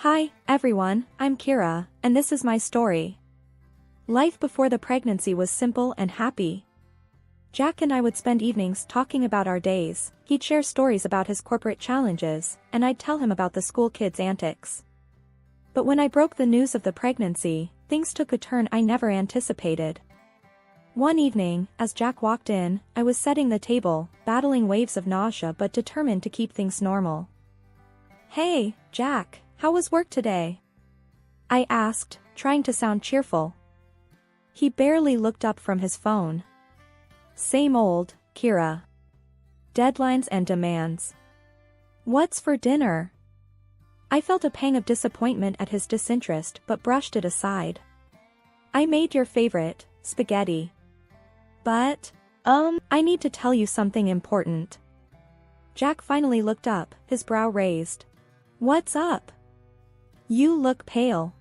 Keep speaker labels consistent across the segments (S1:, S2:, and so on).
S1: Hi, everyone, I'm Kira, and this is my story. Life before the pregnancy was simple and happy. Jack and I would spend evenings talking about our days. He'd share stories about his corporate challenges, and I'd tell him about the school kids' antics. But when I broke the news of the pregnancy, things took a turn I never anticipated. One evening, as Jack walked in, I was setting the table, battling waves of nausea but determined to keep things normal. "Hey, Jack, how was work today?" I asked, trying to sound cheerful. He barely looked up from his phone. "Same old, Kira. Deadlines and demands. What's for dinner?" I felt a pang of disappointment at his disinterest but brushed it aside. "I made your favorite, spaghetti. But, I need to tell you something important." Jack finally looked up, his brow raised. "What's up? You look pale.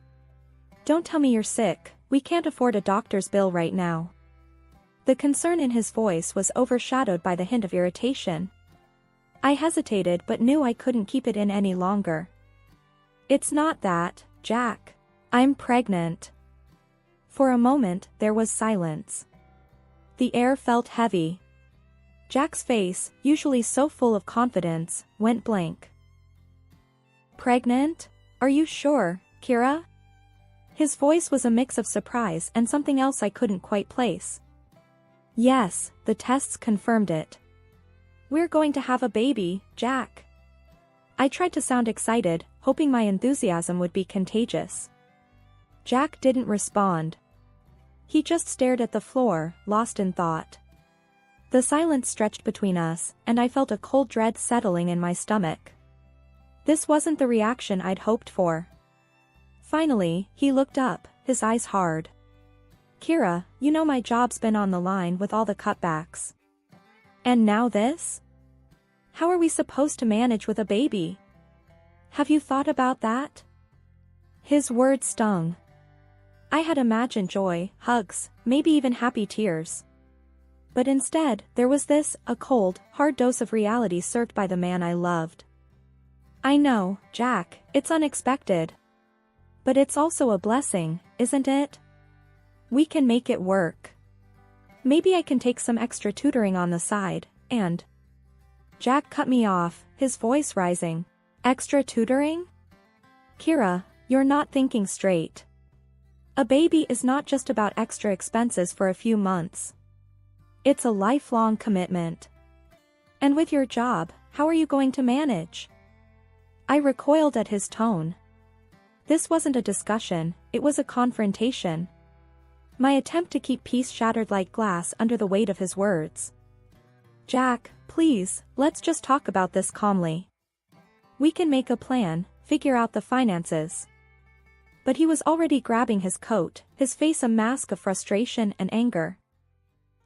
S1: Don't tell me you're sick, we can't afford a doctor's bill right now." The concern in his voice was overshadowed by the hint of irritation. I hesitated but knew I couldn't keep it in any longer. "It's not that, Jack. I'm pregnant." For a moment, there was silence. The air felt heavy. Jack's face, usually so full of confidence, went blank. "Pregnant? Are you sure, Kira?" His voice was a mix of surprise and something else I couldn't quite place. "Yes, the tests confirmed it. We're going to have a baby, Jack." I tried to sound excited, hoping my enthusiasm would be contagious. Jack didn't respond. He just stared at the floor, lost in thought. The silence stretched between us, and I felt a cold dread settling in my stomach. This wasn't the reaction I'd hoped for. Finally, he looked up, his eyes hard. "Kira, you know my job's been on the line with all the cutbacks. And now this? How are we supposed to manage with a baby? Have you thought about that?" His words stung. I had imagined joy, hugs, maybe even happy tears. But instead, there was this, a cold, hard dose of reality served by the man I loved. "I know, Jack, it's unexpected. But it's also a blessing, isn't it? We can make it work. Maybe I can take some extra tutoring on the side, and..." Jack cut me off, his voice rising. "Extra tutoring? Kira, you're not thinking straight. A baby is not just about extra expenses for a few months. It's a lifelong commitment. And with your job, how are you going to manage?" I recoiled at his tone. This wasn't a discussion, it was a confrontation. My attempt to keep peace shattered like glass under the weight of his words. "Jack, please, let's just talk about this calmly. We can make a plan, figure out the finances." But he was already grabbing his coat, his face a mask of frustration and anger.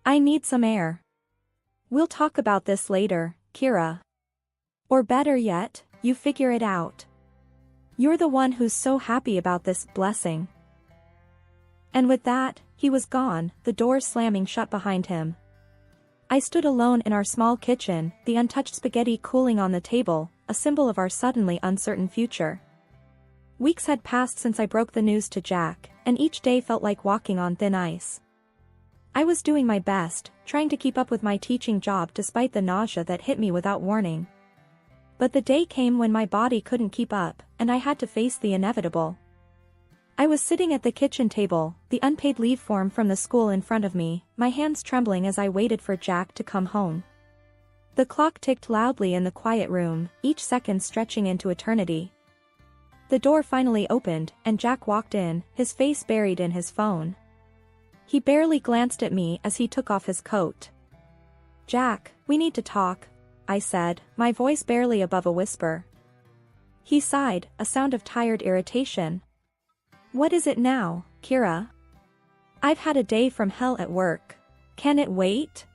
S1: "I need some air. We'll talk about this later, Kira. Or better yet, you figure it out. You're the one who's so happy about this blessing." And with that, he was gone, the door slamming shut behind him. I stood alone in our small kitchen, the untouched spaghetti cooling on the table, a symbol of our suddenly uncertain future. Weeks had passed since I broke the news to Jack, and each day felt like walking on thin ice. I was doing my best, trying to keep up with my teaching job despite the nausea that hit me without warning. But the day came when my body couldn't keep up, and I had to face the inevitable. I was sitting at the kitchen table, the unpaid leave form from the school in front of me, my hands trembling as I waited for Jack to come home. The clock ticked loudly in the quiet room, each second stretching into eternity. The door finally opened, and Jack walked in, his face buried in his phone. He barely glanced at me as he took off his coat. "Jack, we need to talk," I said, my voice barely above a whisper. He sighed, a sound of tired irritation. "What is it now, Kira? I've had a day from hell at work. Can it wait?"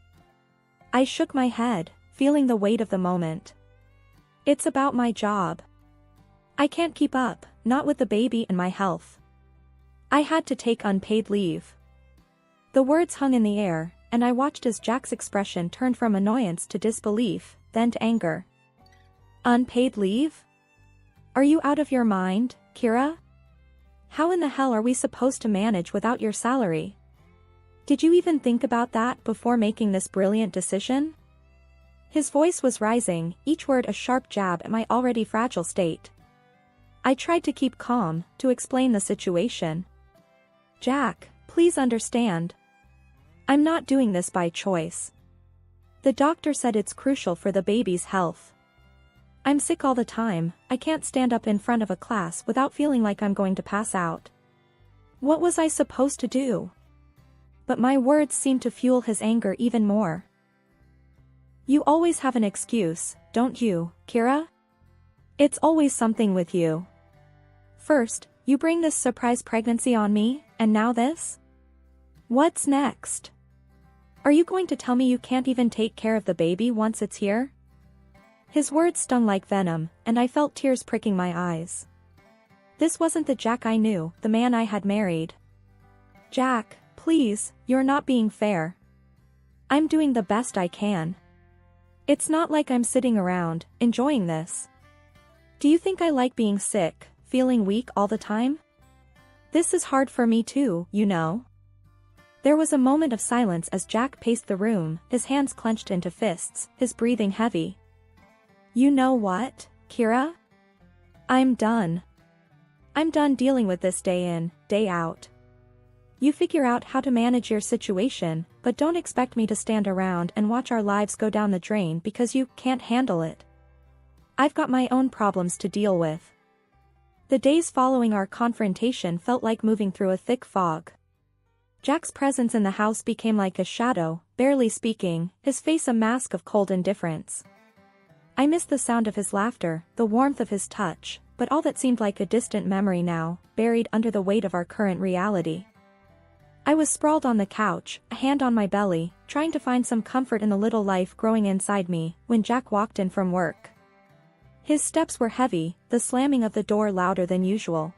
S1: I shook my head, feeling the weight of the moment. "It's about my job. I can't keep up, not with the baby and my health. I had to take unpaid leave." The words hung in the air, and I watched as Jack's expression turned from annoyance to disbelief, then to anger. "Unpaid leave? Are you out of your mind, Kira? How in the hell are we supposed to manage without your salary? Did you even think about that before making this brilliant decision? His voice was rising, each word a sharp jab at my already fragile state. I tried to keep calm, to explain the situation. Jack, please understand. I'm not doing this by choice. The doctor said it's crucial for the baby's health. I'm sick all the time, I can't stand up in front of a class without feeling like I'm going to pass out. What was I supposed to do? But my words seemed to fuel his anger even more. You always have an excuse, don't you, Kira? It's always something with you. First, you bring this surprise pregnancy on me, and now this? What's next? Are you going to tell me you can't even take care of the baby once it's here? His words stung like venom, and I felt tears pricking my eyes. This wasn't the Jack I knew, the man I had married. Jack, please, you're not being fair. I'm doing the best I can. It's not like I'm sitting around, enjoying this. Do you think I like being sick, feeling weak all the time? This is hard for me too, you know. There was a moment of silence as Jack paced the room, his hands clenched into fists, his breathing heavy. You know what, Kira? I'm done. I'm done dealing with this day in, day out. You figure out how to manage your situation, but don't expect me to stand around and watch our lives go down the drain because you can't handle it. I've got my own problems to deal with. The days following our confrontation felt like moving through a thick fog. Jack's presence in the house became like a shadow, barely speaking, his face a mask of cold indifference. I missed the sound of his laughter, the warmth of his touch, but all that seemed like a distant memory now, buried under the weight of our current reality. I was sprawled on the couch, a hand on my belly, trying to find some comfort in the little life growing inside me, when Jack walked in from work. His steps were heavy, the slamming of the door louder than usual.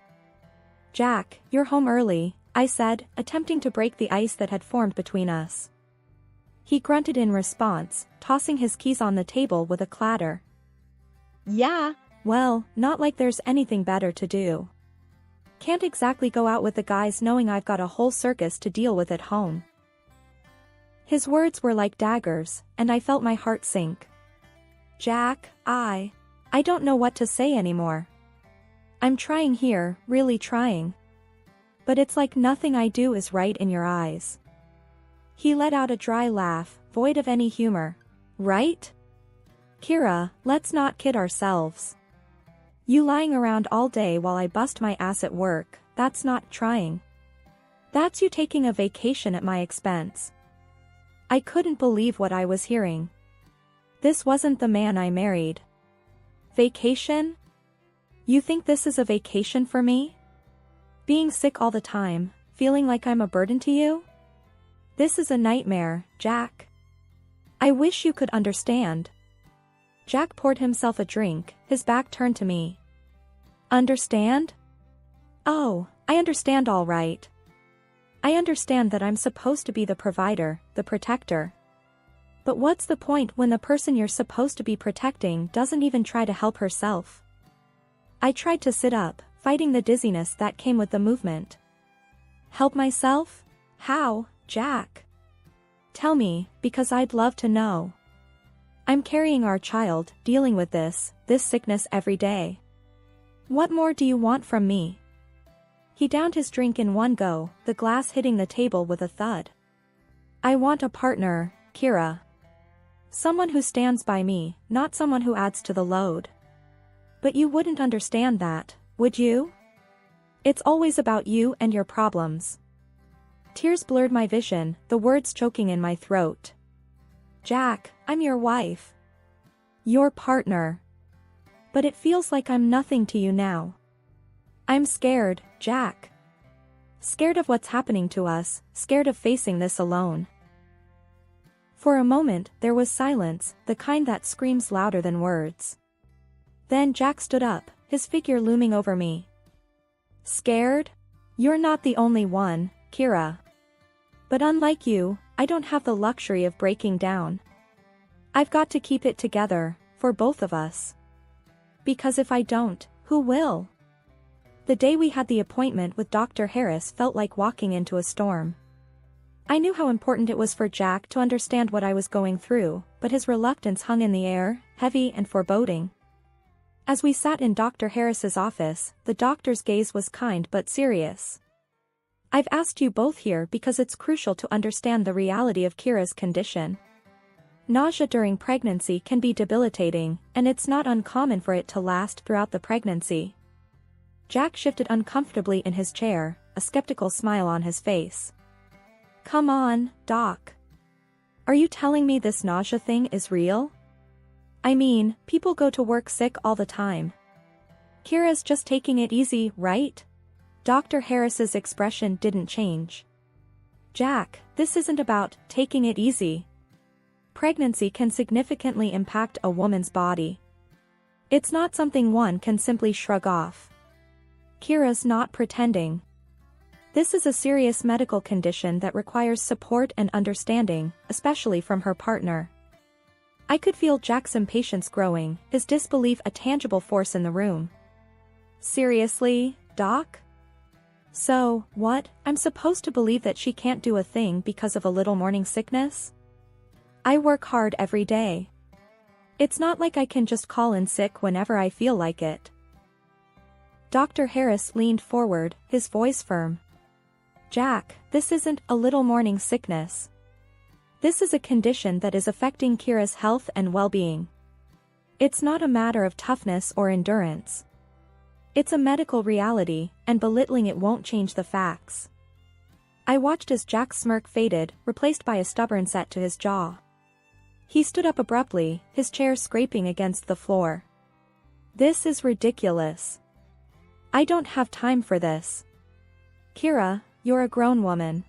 S1: Jack, you're home early, I said, attempting to break the ice that had formed between us. He grunted in response, tossing his keys on the table with a clatter. Yeah, well, not like there's anything better to do. Can't exactly go out with the guys knowing I've got a whole circus to deal with at home. His words were like daggers, and I felt my heart sink. Jack, I don't know what to say anymore. I'm trying here, really trying. But it's like nothing I do is right in your eyes. He let out a dry laugh, void of any humor. Right? Kira, let's not kid ourselves. You lying around all day while I bust my ass at work, that's not trying. That's you taking a vacation at my expense. I couldn't believe what I was hearing. This wasn't the man I married. Vacation? You think this is a vacation for me? Being sick all the time, feeling like I'm a burden to you? This is a nightmare, Jack. I wish you could understand. Jack poured himself a drink, his back turned to me. Understand? Oh, I understand all right. I understand that I'm supposed to be the provider, the protector. But what's the point when the person you're supposed to be protecting doesn't even try to help herself? I tried to sit up, fighting the dizziness that came with the movement. Help myself? How, Jack? Tell me, because I'd love to know. I'm carrying our child, dealing with this sickness every day. What more do you want from me? He downed his drink in one go, the glass hitting the table with a thud. I want a partner, Kira. Someone who stands by me, not someone who adds to the load. But you wouldn't understand that, would you? It's always about you and your problems. Tears blurred my vision, the words choking in my throat. Jack, I'm your wife. Your partner. But it feels like I'm nothing to you now. I'm scared, Jack. Scared of what's happening to us, scared of facing this alone. For a moment, there was silence, the kind that screams louder than words. Then Jack stood up, his figure looming over me. Scared? You're not the only one, Kira. But unlike you, I don't have the luxury of breaking down. I've got to keep it together, for both of us. Because if I don't, Who will? The day we had the appointment with Dr. Harris felt like walking into a storm. I knew how important it was for Jack to understand what I was going through, but his reluctance hung in the air, heavy and foreboding. As we sat in Dr. Harris's office, the doctor's gaze was kind but serious. I've asked you both here because it's crucial to understand the reality of Kira's condition. Nausea during pregnancy can be debilitating, and it's not uncommon for it to last throughout the pregnancy. Jack shifted uncomfortably in his chair, a skeptical smile on his face. Come on, Doc. Are you telling me this nausea thing is real? I mean, people go to work sick all the time. Kira's just taking it easy, right? Dr. Harris's expression didn't change. Jack, this isn't about taking it easy. Pregnancy can significantly impact a woman's body. It's not something one can simply shrug off. Kira's not pretending. This is a serious medical condition that requires support and understanding, especially from her partner. I could feel Jack's impatience growing, his disbelief a tangible force in the room. Seriously, Doc? So, what, I'm supposed to believe that she can't do a thing because of a little morning sickness? I work hard every day. It's not like I can just call in sick whenever I feel like it. Dr. Harris leaned forward, his voice firm. Jack, this isn't a little morning sickness. This is a condition that is affecting Kira's health and well-being. It's not a matter of toughness or endurance. It's a medical reality, and belittling it won't change the facts. I watched as Jack's smirk faded, replaced by a stubborn set to his jaw. He stood up abruptly, his chair scraping against the floor. This is ridiculous. I don't have time for this. Kira, you're a grown woman.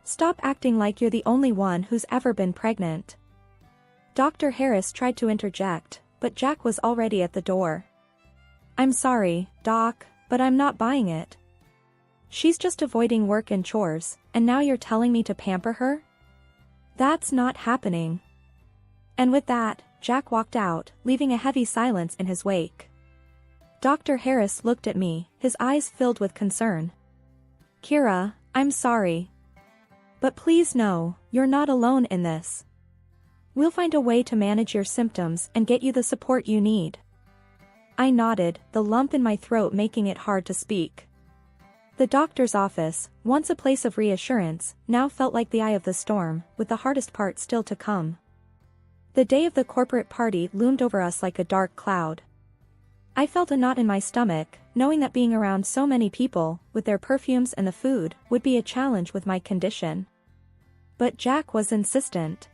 S1: Stop acting like you're the only one who's ever been pregnant. Dr. Harris tried to interject, but Jack was already at the door. I'm sorry, Doc, but I'm not buying it. She's just avoiding work and chores, and now you're telling me to pamper her? That's not happening. And with that, Jack walked out, leaving a heavy silence in his wake. Dr. Harris looked at me, his eyes filled with concern. Kira, I'm sorry. But please know, you're not alone in this. We'll find a way to manage your symptoms and get you the support you need. I nodded, the lump in my throat making it hard to speak. The doctor's office, once a place of reassurance, now felt like the eye of the storm, with the hardest part still to come. The day of the corporate party loomed over us like a dark cloud. I felt a knot in my stomach, knowing that being around so many people, with their perfumes and the food, would be a challenge with my condition. But Jack was insistent.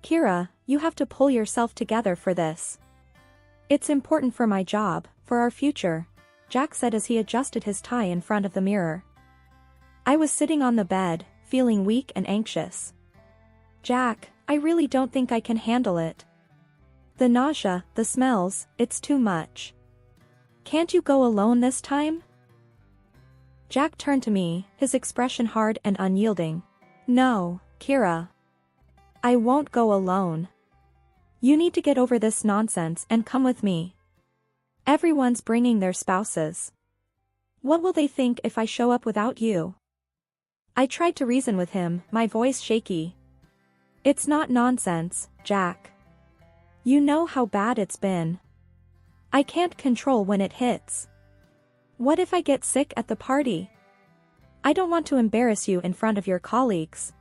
S1: Kira, you have to pull yourself together for this. It's important for my job, for our future, Jack said as he adjusted his tie in front of the mirror. I was sitting on the bed, feeling weak and anxious. Jack, I really don't think I can handle it. The nausea, the smells, it's too much. Can't you go alone this time? Jack turned to me, his expression hard and unyielding. No, Kira. I won't go alone. You need to get over this nonsense and come with me. Everyone's bringing their spouses. What will they think if I show up without you? I tried to reason with him, my voice shaky. It's not nonsense, Jack. You know how bad it's been. I can't control when it hits. What if I get sick at the party? I don't want to embarrass you in front of your colleagues.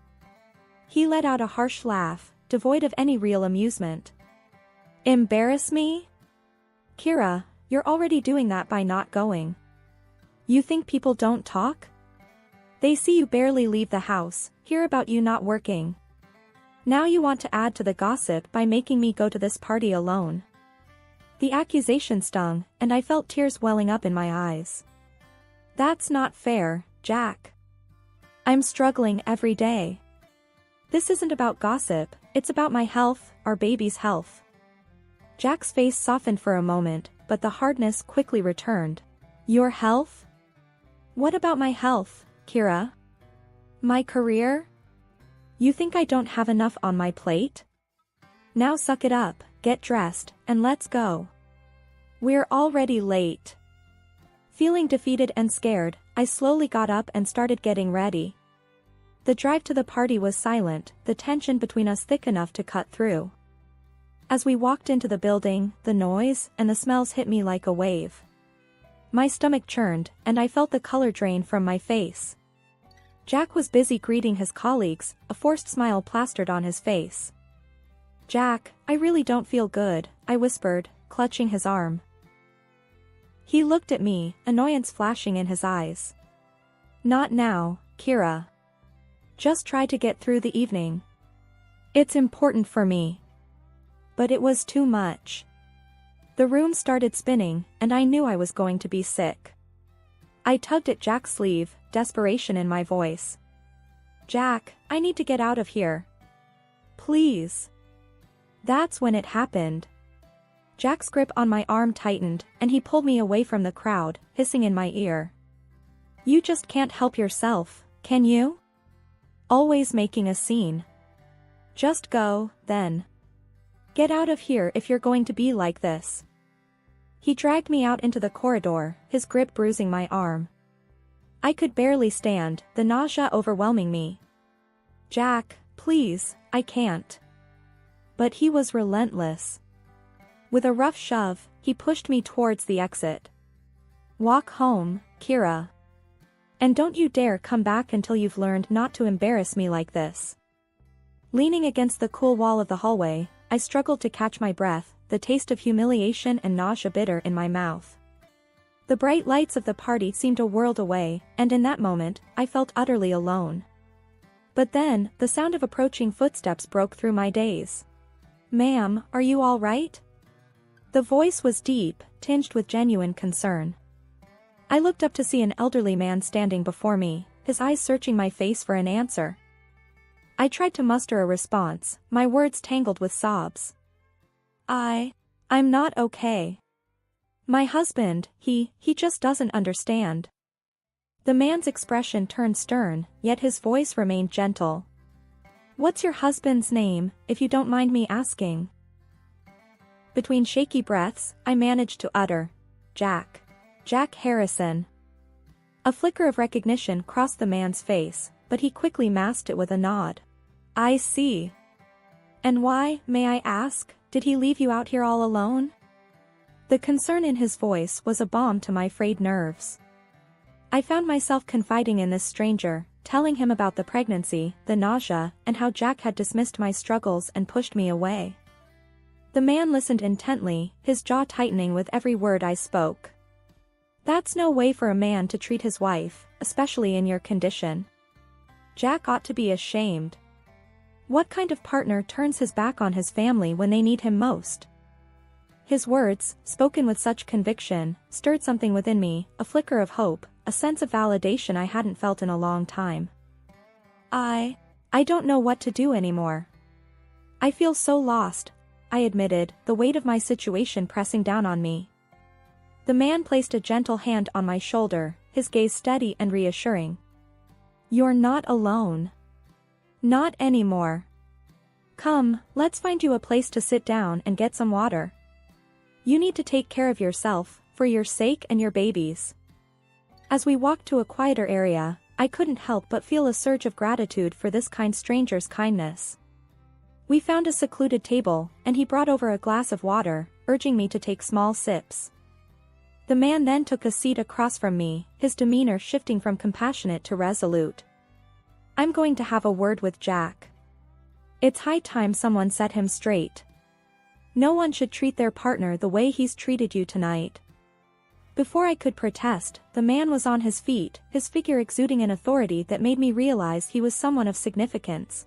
S1: He let out a harsh laugh, devoid of any real amusement. Embarrass me? Kira, you're already doing that by not going. You think people don't talk? They see you barely leave the house, hear about you not working. Now you want to add to the gossip by making me go to this party alone. The accusation stung, and I felt tears welling up in my eyes. That's not fair, Jack. I'm struggling every day. This isn't about gossip, it's about my health, our baby's health. Jack's face softened for a moment, but the hardness quickly returned. Your health? What about my health, Kira? My career? You think I don't have enough on my plate? Now suck it up, get dressed, and let's go. We're already late. Feeling defeated and scared, I slowly got up and started getting ready. The drive to the party was silent, the tension between us thick enough to cut through. As we walked into the building, the noise and the smells hit me like a wave. My stomach churned, and I felt the color drain from my face. Jack was busy greeting his colleagues, a forced smile plastered on his face. "Jack, I really don't feel good," I whispered, clutching his arm. He looked at me, annoyance flashing in his eyes. "Not now, Kira. Just try to get through the evening. It's important for me." But it was too much. The room started spinning, and I knew I was going to be sick. I tugged at Jack's sleeve, desperation in my voice. "Jack, I need to get out of here. Please." That's when it happened. Jack's grip on my arm tightened, and he pulled me away from the crowd, hissing in my ear. "You just can't help yourself, can you? Always making a scene. Just go, then. Get out of here if you're going to be like this." He dragged me out into the corridor, his grip bruising my arm. I could barely stand, the nausea overwhelming me. "Jack, please, I can't." But he was relentless. With a rough shove, he pushed me towards the exit. "Walk home, Kira. And don't you dare come back until you've learned not to embarrass me like this." Leaning against the cool wall of the hallway, I struggled to catch my breath, the taste of humiliation and nausea bitter in my mouth. The bright lights of the party seemed a world away, and in that moment, I felt utterly alone. But then, the sound of approaching footsteps broke through my daze. "Ma'am, are you all right?" The voice was deep, tinged with genuine concern. I looked up to see an elderly man standing before me, his eyes searching my face for an answer. I tried to muster a response, my words tangled with sobs. I'm not okay. My husband, he just doesn't understand." The man's expression turned stern, yet his voice remained gentle. "What's your husband's name, if you don't mind me asking?" Between shaky breaths, I managed to utter, "Jack. Jack Harrison." A flicker of recognition crossed the man's face, but he quickly masked it with a nod. "I see. And why, may I ask, did he leave you out here all alone?" The concern in his voice was a balm to my frayed nerves. I found myself confiding in this stranger, telling him about the pregnancy, the nausea, and how Jack had dismissed my struggles and pushed me away. The man listened intently, his jaw tightening with every word I spoke. "That's no way for a man to treat his wife, especially in your condition. Jack ought to be ashamed. What kind of partner turns his back on his family when they need him most?" His words, spoken with such conviction, stirred something within me, a flicker of hope, a sense of validation I hadn't felt in a long time. I don't know what to do anymore. I feel so lost," I admitted, the weight of my situation pressing down on me. The man placed a gentle hand on my shoulder, his gaze steady and reassuring. "You're not alone. Not anymore. Come, let's find you a place to sit down and get some water. You need to take care of yourself, for your sake and your baby's." As we walked to a quieter area, I couldn't help but feel a surge of gratitude for this kind stranger's kindness. We found a secluded table, and he brought over a glass of water, urging me to take small sips. The man then took a seat across from me, his demeanor shifting from compassionate to resolute. "I'm going to have a word with Jack. It's high time someone set him straight. No one should treat their partner the way he's treated you tonight." Before I could protest, the man was on his feet, his figure exuding an authority that made me realize he was someone of significance.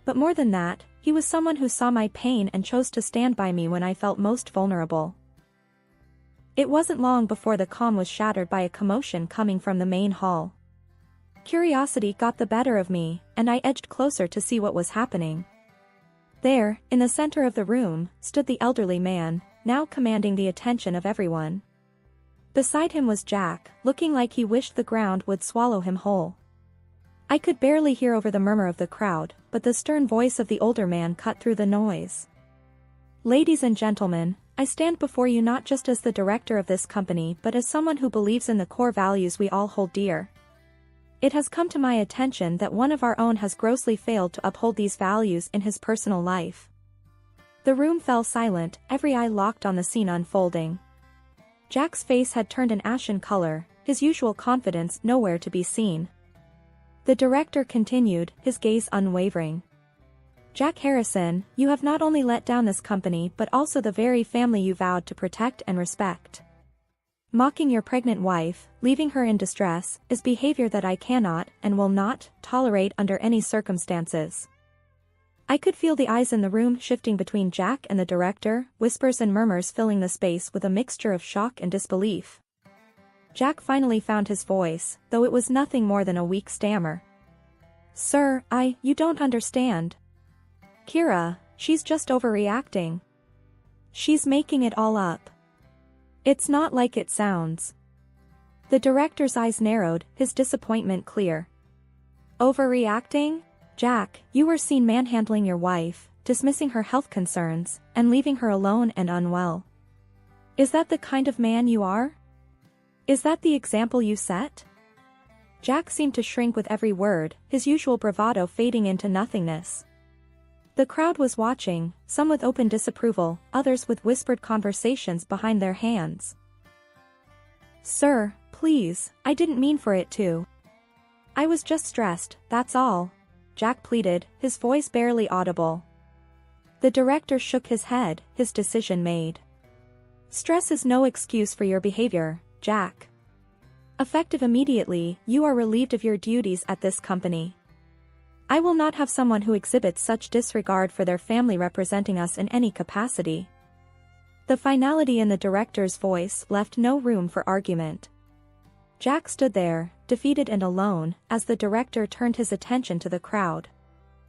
S1: But more than that, he was someone who saw my pain and chose to stand by me when I felt most vulnerable. It wasn't long before the calm was shattered by a commotion coming from the main hall. Curiosity got the better of me, and I edged closer to see what was happening. There, in the center of the room, stood the elderly man, now commanding the attention of everyone. Beside him was Jack, looking like he wished the ground would swallow him whole. I could barely hear over the murmur of the crowd, but the stern voice of the older man cut through the noise. "Ladies and gentlemen, I stand before you not just as the director of this company but as someone who believes in the core values we all hold dear. It has come to my attention that one of our own has grossly failed to uphold these values in his personal life. The room fell silent, every eye locked on the scene unfolding. Jack's face had turned an ashen color, his usual confidence nowhere to be seen. The director continued, his gaze unwavering. Jack Harrison, you have not only let down this company but also the very family you vowed to protect and respect. Mocking your pregnant wife, leaving her in distress, is behavior that I cannot and will not tolerate under any circumstances. I could feel the eyes in the room shifting between Jack and the director, whispers and murmurs filling the space with a mixture of shock and disbelief. Jack finally found his voice, though it was nothing more than a weak stammer. Sir, you don't understand. Kira, she's just overreacting. She's making it all up. It's not like it sounds. The director's eyes narrowed, his disappointment clear. Overreacting? Jack, you were seen manhandling your wife, dismissing her health concerns, and leaving her alone and unwell. Is that the kind of man you are? Is that the example you set? Jack seemed to shrink with every word, his usual bravado fading into nothingness. The crowd was watching, some with open disapproval, others with whispered conversations behind their hands. Sir, please, I didn't mean for it to. I was just stressed, that's all, Jack pleaded, his voice barely audible. The director shook his head, his decision made. Stress is no excuse for your behavior, Jack. Effective immediately, you are relieved of your duties at this company. I will not have someone who exhibits such disregard for their family representing us in any capacity. The finality in the director's voice left no room for argument. Jack stood there, defeated and alone, as the director turned his attention to the crowd.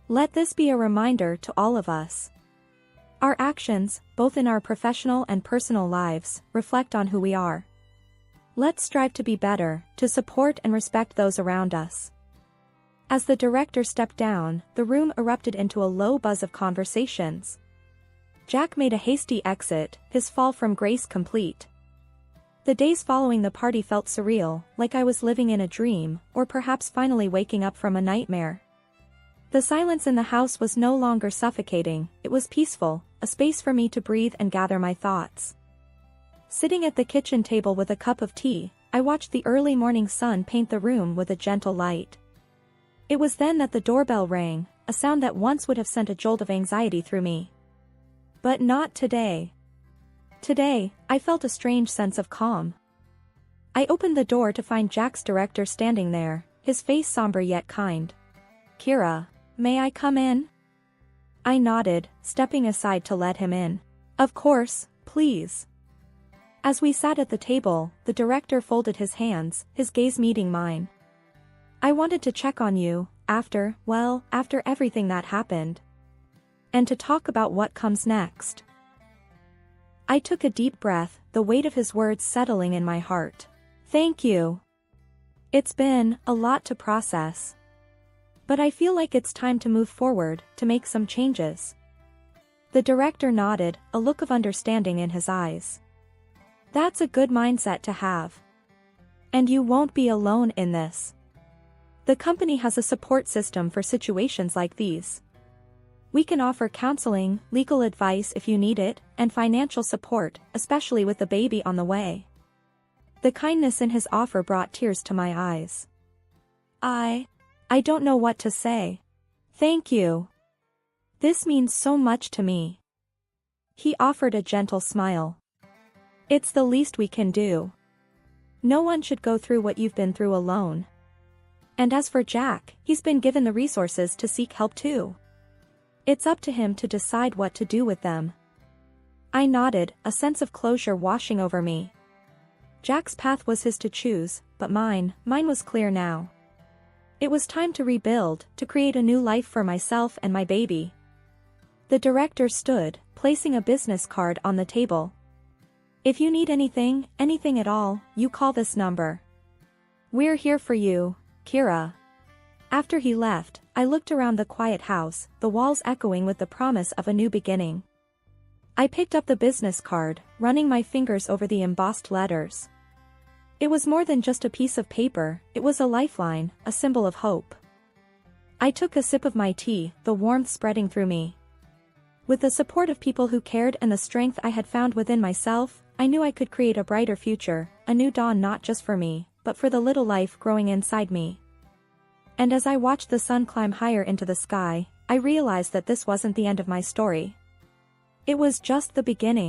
S1: Let this be a reminder to all of us. Our actions, both in our professional and personal lives, reflect on who we are. Let's strive to be better, to support and respect those around us. As the director stepped down, the room erupted into a low buzz of conversations. Jack made a hasty exit, his fall from grace complete. The days following the party felt surreal, like I was living in a dream, or perhaps finally waking up from a nightmare. The silence in the house was no longer suffocating, it was peaceful, a space for me to breathe and gather my thoughts. Sitting at the kitchen table with a cup of tea, I watched the early morning sun paint the room with a gentle light. It was then that the doorbell rang, a sound that once would have sent a jolt of anxiety through me. But not today. Today, I felt a strange sense of calm. I opened the door to find Jack's director standing there, his face somber yet kind. Kira, may I come in? I nodded, stepping aside to let him in. Of course, please. As we sat at the table, the director folded his hands, his gaze meeting mine. I wanted to check on you, after everything that happened. And to talk about what comes next. I took a deep breath, the weight of his words settling in my heart. Thank you. It's been a lot to process. But I feel like it's time to move forward, to make some changes. The director nodded, a look of understanding in his eyes. That's a good mindset to have. And you won't be alone in this. The company has a support system for situations like these. We can offer counseling, legal advice if you need it, and financial support, especially with the baby on the way. The kindness in his offer brought tears to my eyes. I don't know what to say. Thank you. This means so much to me. He offered a gentle smile. It's the least we can do. No one should go through what you've been through alone. And as for Jack, he's been given the resources to seek help too. It's up to him to decide what to do with them. I nodded, a sense of closure washing over me. Jack's path was his to choose, but mine was clear now. It was time to rebuild, to create a new life for myself and my baby. The director stood, placing a business card on the table. If you need anything at all, you call this number. We're here for you, Kira. After he left, I looked around the quiet house, the walls echoing with the promise of a new beginning. I picked up the business card, running my fingers over the embossed letters. It was more than just a piece of paper, it was a lifeline, a symbol of hope. I took a sip of my tea, the warmth spreading through me. With the support of people who cared and the strength I had found within myself, I knew I could create a brighter future, a new dawn not just for me, but for the little life growing inside me. And as I watched the sun climb higher into the sky, I realized that this wasn't the end of my story. It was just the beginning.